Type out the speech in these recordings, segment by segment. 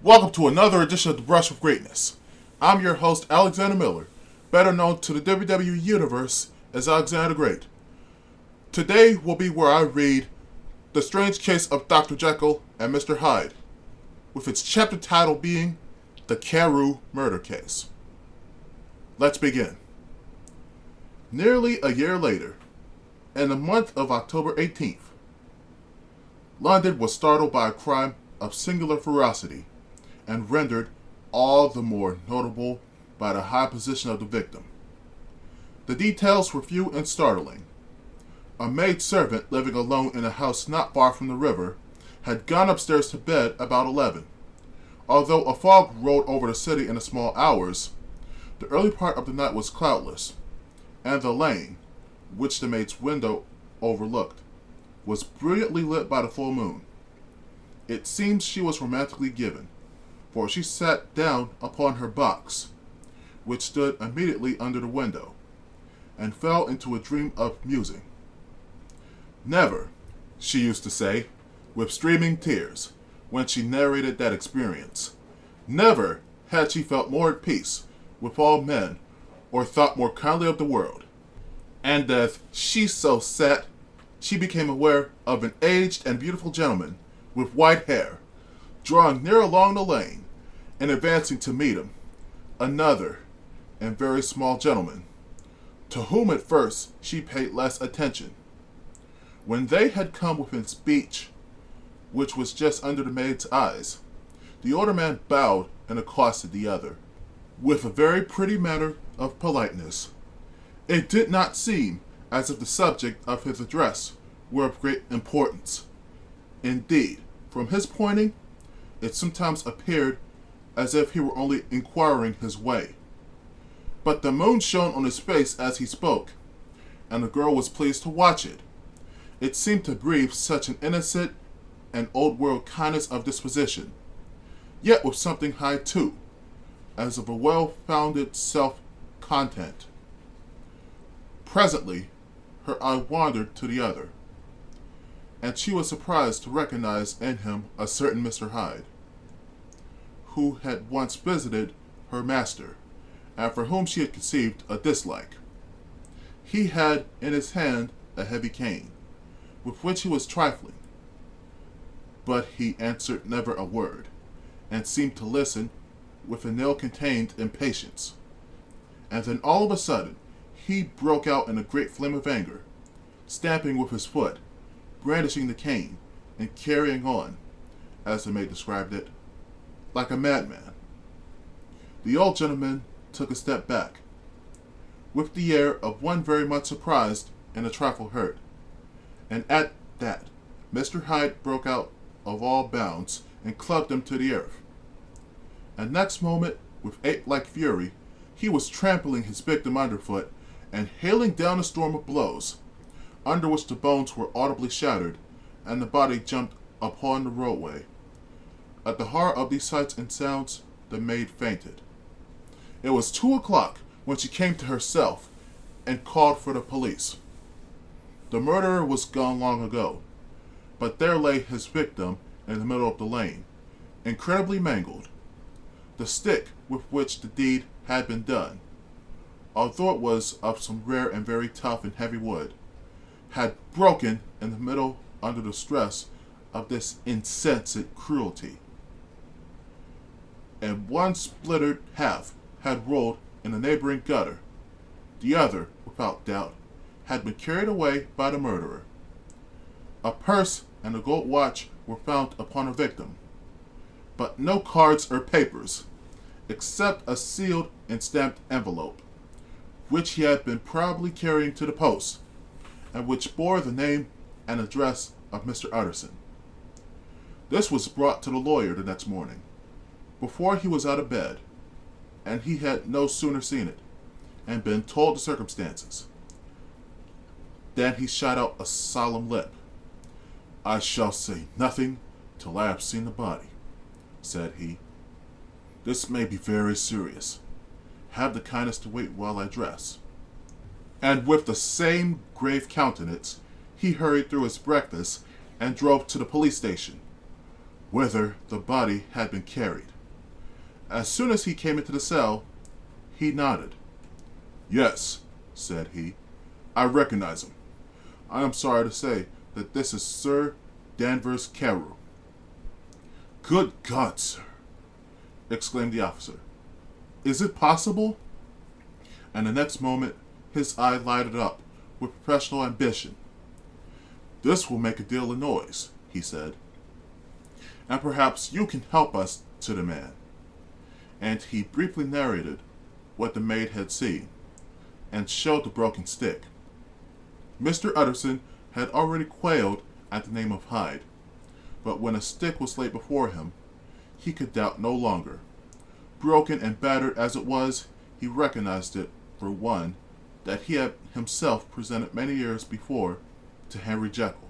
Welcome to another edition of The Brush with Greatness. I'm your host, Alexander Miller, better known to the WWE Universe as Alexander the Great. Today will be where I read The Strange Case of Dr. Jekyll and Mr. Hyde, with its chapter title being The Carew Murder Case. Let's begin. Nearly a year later, in the month of October 18th, London was startled by a crime of singular ferocity and rendered all the more notable by the high position of the victim. The details were few and startling. A maid-servant living alone in a house not far from the river had gone upstairs to bed about 11. Although a fog rolled over the city in the small hours, the early part of the night was cloudless, and the lane, which the maid's window overlooked, was brilliantly lit by the full moon. It seems she was romantically given, for she sat down upon her box, which stood immediately under the window, and fell into a dream of musing. Never, she used to say, with streaming tears, when she narrated that experience, never had she felt more at peace with all men or thought more kindly of the world. And as she so sat, she became aware of an aged and beautiful gentleman with white hair, drawing near along the lane and advancing to meet him, another and very small gentleman, to whom at first she paid less attention. When they had come within speech, which was just under the maid's eyes, the older man bowed and accosted the other, with a very pretty manner of politeness. It did not seem as if the subject of his address were of great importance. Indeed, from his pointing, it sometimes appeared as if he were only inquiring his way. But the moon shone on his face as he spoke, and the girl was pleased to watch it. It seemed to breathe such an innocent and old-world kindness of disposition, yet with something high too, as of a well-founded self-content. Presently, her eye wandered to the other, and she was surprised to recognize in him a certain Mr. Hyde, who had once visited her master, and for whom she had conceived a dislike. He had in his hand a heavy cane, with which he was trifling, but he answered never a word, and seemed to listen with an ill-contained impatience. And then all of a sudden, he broke out in a great flame of anger, stamping with his foot, brandishing the cane, and carrying on, as the maid described it, like a madman. The old gentleman took a step back, with the air of one very much surprised and a trifle hurt, and at that Mr. Hyde broke out of all bounds and clubbed him to the earth. And next moment, with ape-like fury, he was trampling his victim underfoot and hailing down a storm of blows, under which the bones were audibly shattered, and the body jumped upon the roadway. At the horror of these sights and sounds, the maid fainted. It was 2 o'clock when she came to herself and called for the police. The murderer was gone long ago, but there lay his victim in the middle of the lane, incredibly mangled. The stick with which the deed had been done, although it was of some rare and very tough and heavy wood, had broken in the middle under the stress of this insensate cruelty, and one splintered half had rolled in a neighboring gutter. The other, without doubt, had been carried away by the murderer. A purse and a gold watch were found upon the victim, but no cards or papers, except a sealed and stamped envelope, which he had been probably carrying to the post, and which bore the name and address of Mr. Utterson. This was brought to the lawyer the next morning, before he was out of bed, and he had no sooner seen it, and been told the circumstances, than he shot out a solemn lip. "I shall say nothing till I have seen the body," said he. "This may be very serious. Have the kindness to wait while I dress." And with the same grave countenance, he hurried through his breakfast and drove to the police station, whither the body had been carried. As soon as he came into the cell, he nodded. "Yes," said he, "I recognize him. I am sorry to say that this is Sir Danvers Carew." "Good God, sir!" exclaimed the officer. "Is it possible?" And the next moment, his eye lighted up with professional ambition. "This will make a deal of noise," he said. "And perhaps you can help us to the man." And he briefly narrated what the maid had seen, and showed the broken stick. Mr. Utterson had already quailed at the name of Hyde, but when a stick was laid before him, he could doubt no longer. Broken and battered as it was, he recognized it for one that he had himself presented many years before to Henry Jekyll.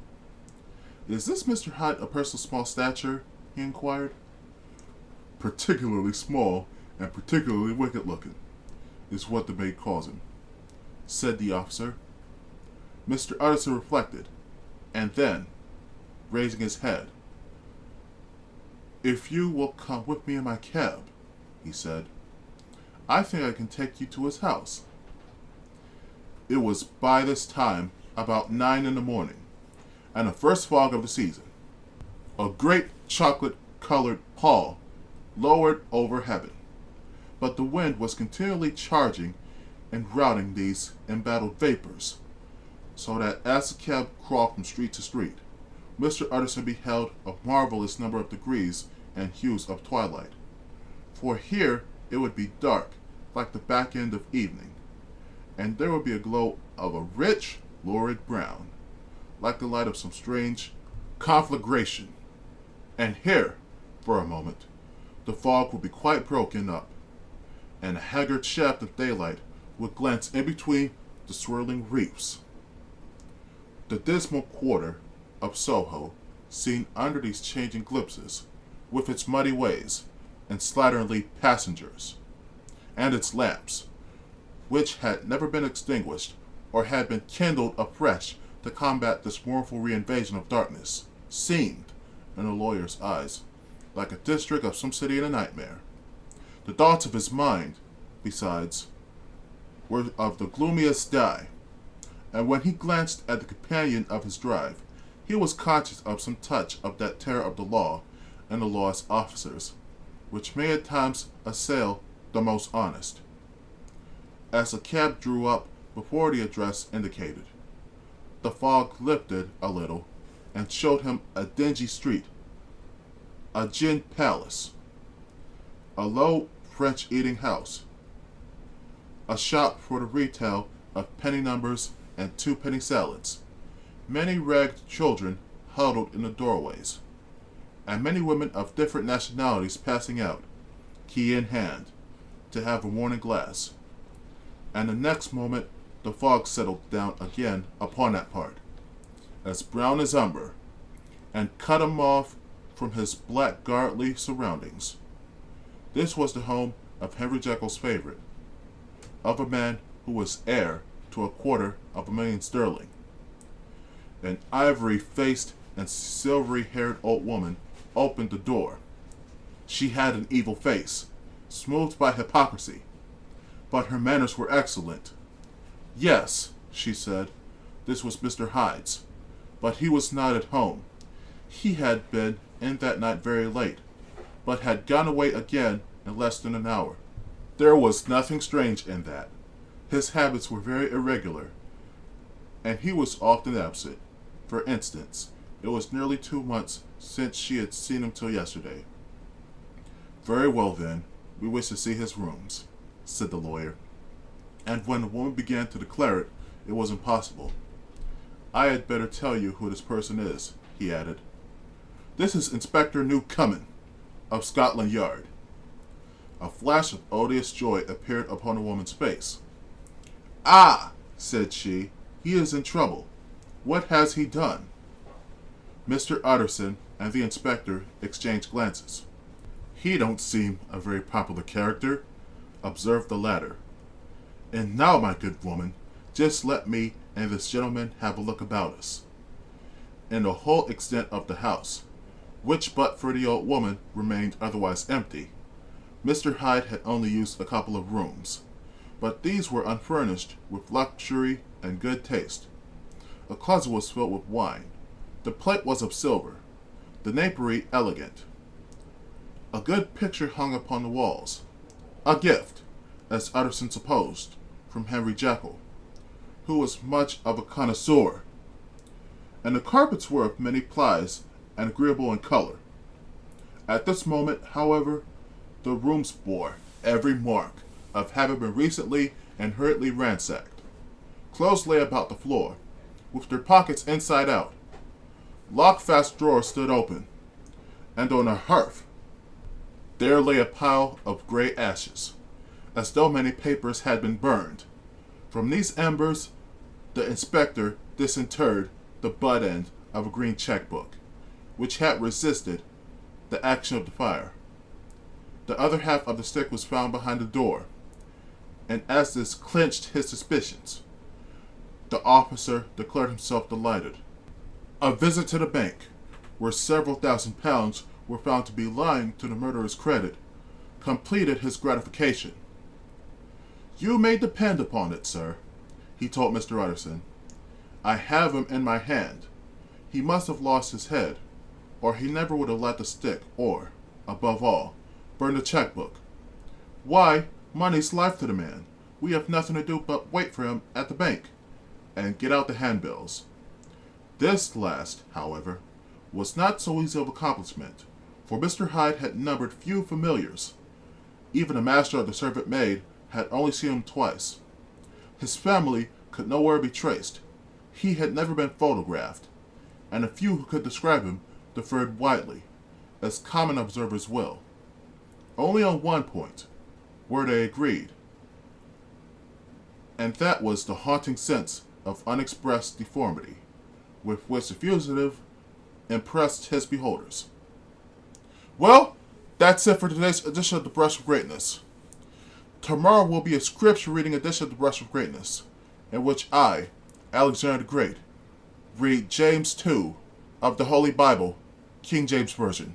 "Is this Mr. Hyde a person of small stature?" he inquired. "Particularly small and particularly wicked-looking, is what the maid calls him," said the officer. Mr. Utterson reflected, and then, raising his head, "If you will come with me in my cab," he said, "I think I can take you to his house." It was by this time about 9 in the morning, and the first fog of the season. A great chocolate-colored pall lowered over heaven, but the wind was continually charging and routing these embattled vapors, so that as the cab crawled from street to street, Mr. Utterson beheld a marvelous number of degrees and hues of twilight. For here it would be dark, like the back end of evening, and there would be a glow of a rich, lurid brown, like the light of some strange conflagration. And here, for a moment, the fog would be quite broken up, and a haggard shaft of daylight would glance in between the swirling reefs. The dismal quarter of Soho, seen under these changing glimpses, with its muddy ways and slatternly passengers, and its lamps, which had never been extinguished or had been kindled afresh to combat this mournful reinvasion of darkness, seemed, in the lawyer's eyes, like a district of some city in a nightmare. The thoughts of his mind, besides, were of the gloomiest dye, and when he glanced at the companion of his drive, he was conscious of some touch of that terror of the law and the law's officers, which may at times assail the most honest. As the cab drew up before the address indicated, the fog lifted a little and showed him a dingy street, a gin palace, a low French eating house, a shop for the retail of penny numbers and two-penny salads, many ragged children huddled in the doorways, and many women of different nationalities passing out, key in hand, to have a morning glass. And the next moment the fog settled down again upon that part, as brown as umber, and cut him off from his blackguardly surroundings. This was the home of Henry Jekyll's favorite, of a man who was heir to £250,000. An ivory-faced and silvery-haired old woman opened the door. She had an evil face, smoothed by hypocrisy, but her manners were excellent. Yes, she said, this was Mr. Hyde's, but he was not at home. He had been in that night very late, but had gone away again in less than an hour. There was nothing strange in that. His habits were very irregular, and he was often absent. For instance, it was nearly 2 months since she had seen him till yesterday. Very well, then, we wish to see his rooms, said the lawyer. And when the woman began to declare it, it was impossible. I had better tell you who this person is, he added. This is Inspector Newcomen, of Scotland Yard. A flash of odious joy appeared upon the woman's face. Ah, said she, he is in trouble. What has he done? Mr. Utterson and the inspector exchanged glances. He don't seem a very popular character, observed the latter. And now, my good woman, just let me and this gentleman have a look about us. In the whole extent of the house, which but for the old woman remained otherwise empty, Mr. Hyde had only used a couple of rooms, but these were unfurnished with luxury and good taste. A closet was filled with wine. The plate was of silver, the napery elegant. A good picture hung upon the walls. A gift, as Utterson supposed, from Henry Jekyll, who was much of a connoisseur. And the carpets were of many plies and agreeable in color. At this moment, however, the rooms bore every mark of having been recently and hurriedly ransacked. Clothes lay about the floor, with their pockets inside out. Lock-fast drawers stood open, and on a hearth there lay a pile of gray ashes, as though many papers had been burned. From these embers, the inspector disinterred the butt end of a green checkbook, which had resisted the action of the fire. The other half of the stick was found behind the door, and as this clinched his suspicions, the officer declared himself delighted. A visit to the bank, where several £1,000s were found to be lying to the murderer's credit, completed his gratification. "You may depend upon it, sir," he told Mr. Utterson. "I have him in my hand. He must have lost his head, or he never would have let the stick, or, above all, burn the checkbook. Why, money's life to the man. We have nothing to do but wait for him at the bank, and get out the handbills." This last, however, was not so easy of accomplishment, for Mr. Hyde had numbered few familiars. Even the master of the servant maid had only seen him twice. His family could nowhere be traced. He had never been photographed, and the few who could describe him differed widely, as common observers will. Only on one point were they agreed, and that was the haunting sense of unexpressed deformity with which the fugitive impressed his beholders. Well, that's it for today's edition of The Brush of Greatness. Tomorrow will be a scripture reading edition of The Brush of Greatness, in which I, Alexander the Great, read James 2 of the Holy Bible, King James Version.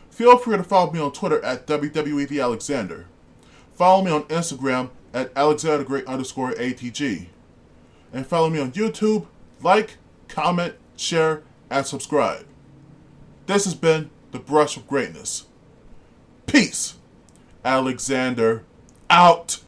Feel free to follow me on Twitter at WWETHeAlexander. Follow me on Instagram at AlexanderGreat_A.T.G. And follow me on YouTube, like, comment, share, and subscribe. This has been The Brush of Greatness. Peace. Alexander out.